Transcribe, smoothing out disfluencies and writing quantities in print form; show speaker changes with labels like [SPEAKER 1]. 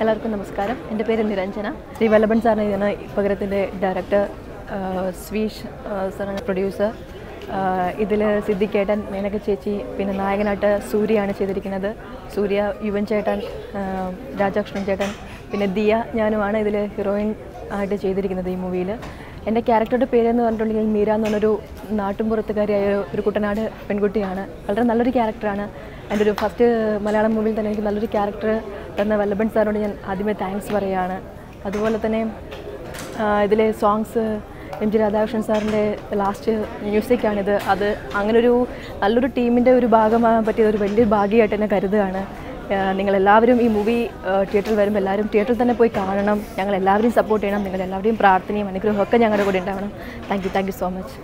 [SPEAKER 1] എല്ലാവർക്കും നമസ്കാരം. എൻ്റെ പേര് നിരഞ്ജന. ശ്രീ വല്ലഭൻ സാറിന് പകരത്തിൻ്റെ ഡയറക്ടർ, സ്വീഷ് സാറാണ് പ്രൊഡ്യൂസർ. ഇതിൽ സിദ്ദിഖേട്ടൻ, മേനക ചേച്ചി, പിന്നെ നായകനായിട്ട് സൂര്യയാണ് ചെയ്തിരിക്കുന്നത്. സൂര്യ, യുവൻ ചേട്ടൻ, രാജാകൃഷ്ണൻ ചേട്ടൻ, പിന്നെ ദിയ ഞാനുമാണ് ഇതിൽ ഹീറോയിൻ ആയിട്ട് ചെയ്തിരിക്കുന്നത് ഈ മൂവിയിൽ. എൻ്റെ ക്യാരക്ടറുടെ പേരെന്ന് പറഞ്ഞിട്ടുണ്ടെങ്കിൽ മീര എന്ന് പറഞ്ഞൊരു നാട്ടുംപുറത്തുകാരിയായ ഒരു കുട്ടനാട് പെൺകുട്ടിയാണ്. വളരെ നല്ലൊരു ക്യാരക്ടറാണ്. എൻ്റെ ഒരു ഫസ്റ്റ് മലയാളം മൂവിയിൽ തന്നെ എനിക്ക് നല്ലൊരു ക്യാരക്ടർ തന്ന വല്ലഭൻ സാറിനോട് ഞാൻ ആദ്യമേ താങ്ക്സ് പറയുകയാണ്. അതുപോലെ തന്നെ ഇതിലെ സോങ്സ് എം ജി രാധാകൃഷ്ണൻ സാറിൻ്റെ ലാസ്റ്റ് മ്യൂസിക്കാണിത്. അത് അങ്ങനൊരു നല്ലൊരു ടീമിൻ്റെ ഒരു ഭാഗമാകാൻ പറ്റിയത് ഒരു വലിയൊരു ഭാഗ്യമായിട്ട് തന്നെ കരുതുകയാണ്. നിങ്ങളെല്ലാവരും ഈ മൂവി തിയേറ്ററിൽ വരുമ്പോൾ എല്ലാവരും തിയേറ്ററിൽ തന്നെ പോയി കാണണം. ഞങ്ങളെല്ലാവരെയും സപ്പോർട്ട് ചെയ്യണം. നിങ്ങളെല്ലാവരുടെയും പ്രാർത്ഥനയും അനുഗ്രഹമൊക്കെ ഞങ്ങളുടെ കൂടെ ഉണ്ടാവണം. Thank you so much.